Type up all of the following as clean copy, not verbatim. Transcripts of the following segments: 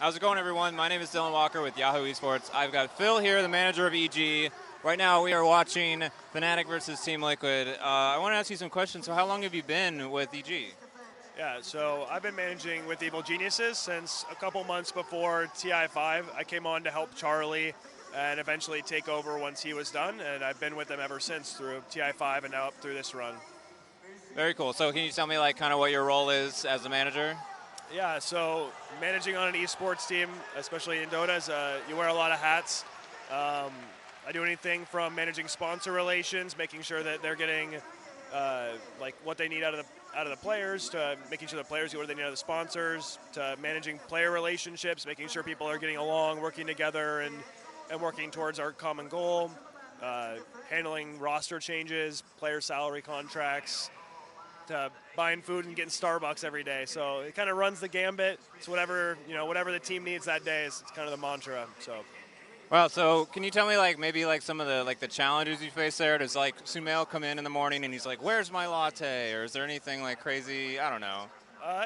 How's it going, everyone? My name is Dylan Walker with Yahoo Esports. I've got Phil here, the manager of EG. Right now, we are watching Fnatic versus Team Liquid. I want to ask you some questions. So how long have you been with EG? Yeah, so I've been managing with Evil Geniuses since a couple months before TI5. I came on to help Charlie and eventually take over once he was done, and I've been with them ever since through TI5 and now up through this run. Very cool. So can you tell me kind of what your role is as a manager? Yeah, so managing on an esports team, especially in Dota, is you wear a lot of hats. I do anything from managing sponsor relations, making sure that they're getting like what they need out of the players, to making sure the players get what they need out of the sponsors, to managing player relationships, making sure people are getting along, working together, and working towards our common goal. Handling roster changes, player salary contracts, to buying food and getting Starbucks every day. So it kind of runs the gambit. It's whatever whatever the team needs that day is kind of the mantra. So. Well, so can you tell me maybe some of the challenges you face there? Does Sumail come in the morning and he's like, "Where's my latte?" Or is there anything crazy? I don't know. Uh,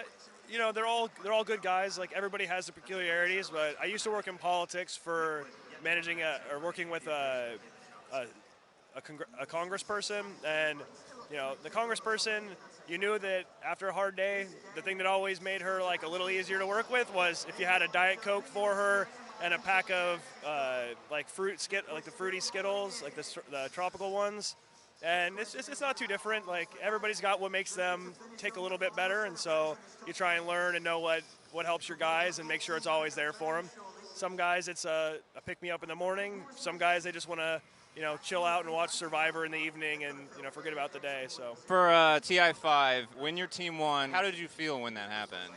they're all good guys. Like everybody has their peculiarities, but I used to work in politics for managing or working with a congressperson, and the congressperson, you knew that after a hard day, the thing that always made her like a little easier to work with was if you had a Diet Coke for her and a pack of like the fruity Skittles, like the tropical ones. And it's not too different. Like everybody's got what makes them tick a little bit better, and so you try and learn and know what helps your guys and make sure it's always there for them. Some guys it's a pick me up in the morning. Some guys they just want to chill out and watch Survivor in the evening and forget about the day. So For TI5, when your team won, how did you feel when that happened?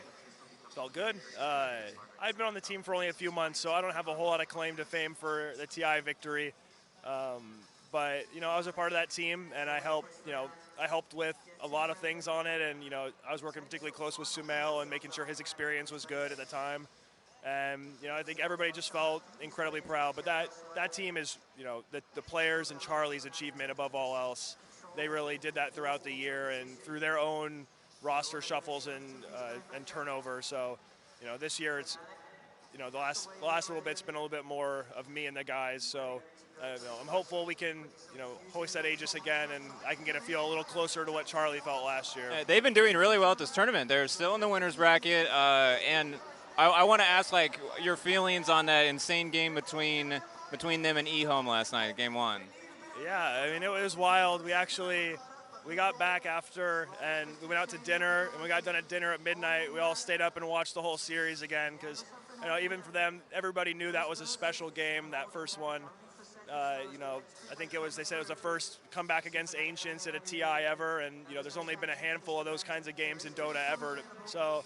felt good. I've been on the team for only a few months, so I don't have a whole lot of claim to fame for the TI victory. But I was a part of that team, and I helped with a lot of things on it, and I was working particularly close with Sumail and making sure his experience was good at the time. And I think everybody just felt incredibly proud. But that team is the players and Charlie's achievement above all else. They really did that throughout the year and through their own roster shuffles and turnover. So this year it's the last little bit's been a little bit more of me and the guys. So I'm hopeful we can hoist that Aegis again, and I can get a feel a little closer to what Charlie felt last year. They've been doing really well at this tournament. They're still in the winners bracket, and I want to ask your feelings on that insane game between them and eHome last night, game one. Yeah, I mean it was wild. We got back after and we went out to dinner, and we got done at dinner at midnight. We all stayed up and watched the whole series again because even for them, everybody knew that was a special game, that first one. I think they said it was the first comeback against Ancients at a TI ever, and there's only been a handful of those kinds of games in Dota ever. So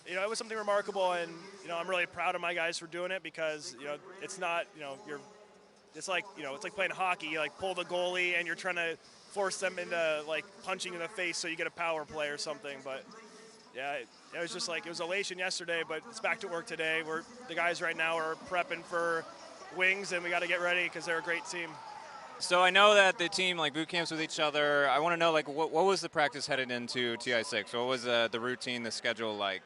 it was something remarkable, and I'm really proud of my guys for doing it because it's not it's like playing hockey. You pull the goalie and you're trying to force them into punching in the face so you get a power play or something. But yeah, it was just it was elation yesterday, but it's back to work today. The guys right now are prepping for Wings, and we got to get ready because they're a great team. So I know that the team boot camps with each other. I want to know what was the practice headed into TI6? What was the routine, the schedule like?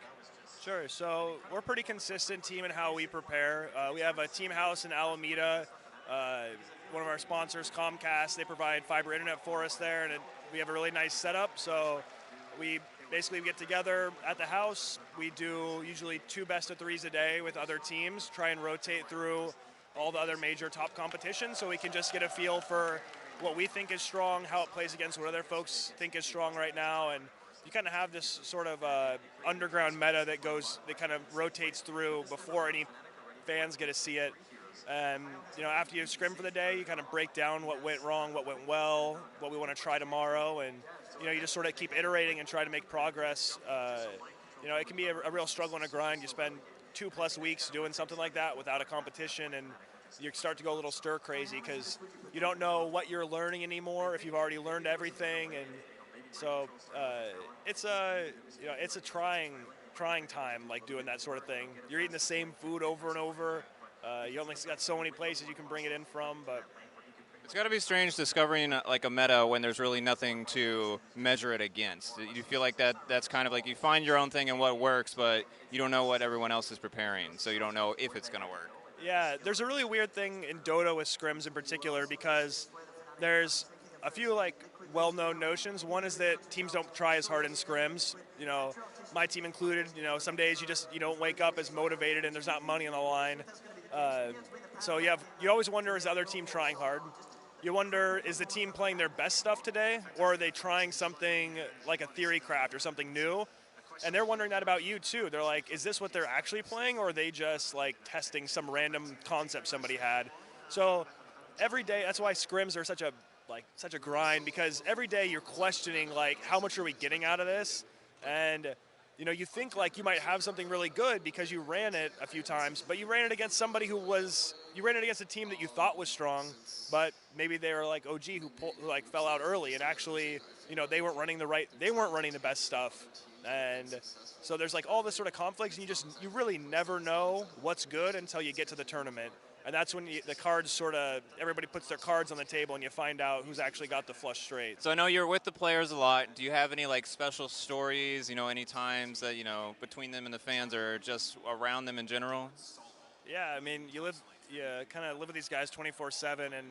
Sure. So we're a pretty consistent team in how we prepare. We have a team house in Alameda. One of our sponsors, Comcast, they provide fiber internet for us there, and we have a really nice setup. So we basically get together at the house. We do usually 2 best of 3s a day with other teams, try and rotate through all the other major top competitions so we can just get a feel for what we think is strong, how it plays against what other folks think is strong right now. And you kind of have this sort of underground meta that kind of rotates through before any fans get to see it. And after you scrim for the day, you kind of break down what went wrong, what went well, what we want to try tomorrow, and you just sort of keep iterating and try to make progress. It can be a real struggle and a grind. You spend 2+ weeks doing something like that without a competition, and you start to go a little stir crazy because you don't know what you're learning anymore if you've already learned everything. And so it's a trying time, doing that sort of thing. You're eating the same food over and over. You only got so many places you can bring it in from, but It's got to be strange discovering like a meta when there's really nothing to measure it against. You feel like that's kind of like you find your own thing and what works, but you don't know what everyone else is preparing, so you don't know if it's going to work. Yeah, there's a really weird thing in Dota with scrims in particular because there's a few like well-known notions. One is that teams don't try as hard in scrims. You know, my team included. You know, some days you don't wake up as motivated and there's not money on the line. Uh, so you always wonder, is the other team trying hard? You wonder, is the team playing their best stuff today, or are they trying something like a theory craft or something new? And they're wondering that about you too. They're like, is this what they're actually playing, or are they just like testing some random concept somebody had? So every day, that's why scrims are such a grind, because every day you're questioning like, how much are we getting out of this? And you know, you think like you might have something really good because you ran it a few times, but you ran it against somebody you ran it against a team that you thought was strong, but maybe they were like OG who like fell out early, and actually, you know, they weren't running the best stuff. And so there's like all this sort of conflicts, and you really never know what's good until you get to the tournament. And that's when the cards everybody puts their cards on the table and you find out who's actually got the flush straight. So I know you're with the players a lot. Do you have any like special stories, any times that, between them and the fans or just around them in general? Yeah, I mean, you kind of live with these guys 24/7, and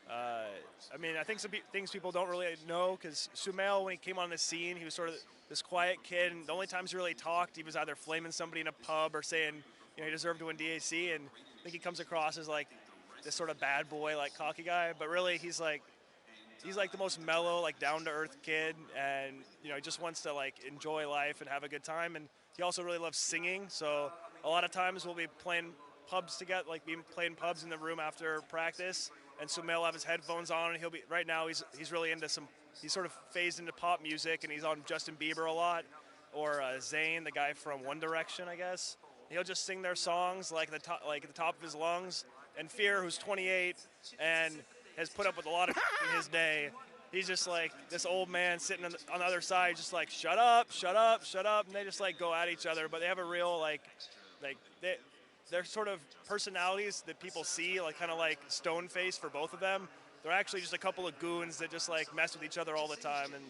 I mean, I think some things people don't really know, because Sumail, when he came on the scene, he was sort of this quiet kid, and the only times he really talked, he was either flaming somebody in a pub or saying, he deserved to win DAC, and I think he comes across as like this sort of bad boy, like cocky guy, but really he's like the most mellow, like down to earth kid, and he just wants to like enjoy life and have a good time, and he also really loves singing. So a lot of times we'll be playing pubs together, like playing pubs in the room after practice, and Sumail will have his headphones on, and right now he's really into he's sort of phased into pop music, and he's on Justin Bieber a lot, or Zayn, the guy from One Direction, I guess. He'll just sing their songs like at the top of his lungs. And Fear, who's 28 and has put up with a lot of in his day, he's just like this old man sitting on the other side, just like, shut up, shut up, shut up, and they just like go at each other. But they have a real they're sort of personalities that people see, like kind of like stone face for both of them. They're actually just a couple of goons that just like mess with each other all the time, and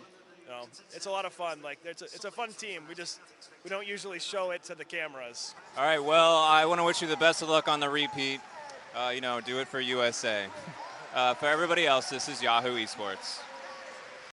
it's a lot of fun. Like it's a fun team. We don't usually show it to the cameras. All right. Well, I want to wish you the best of luck on the repeat. Do it for USA. For everybody else, this is Yahoo Esports.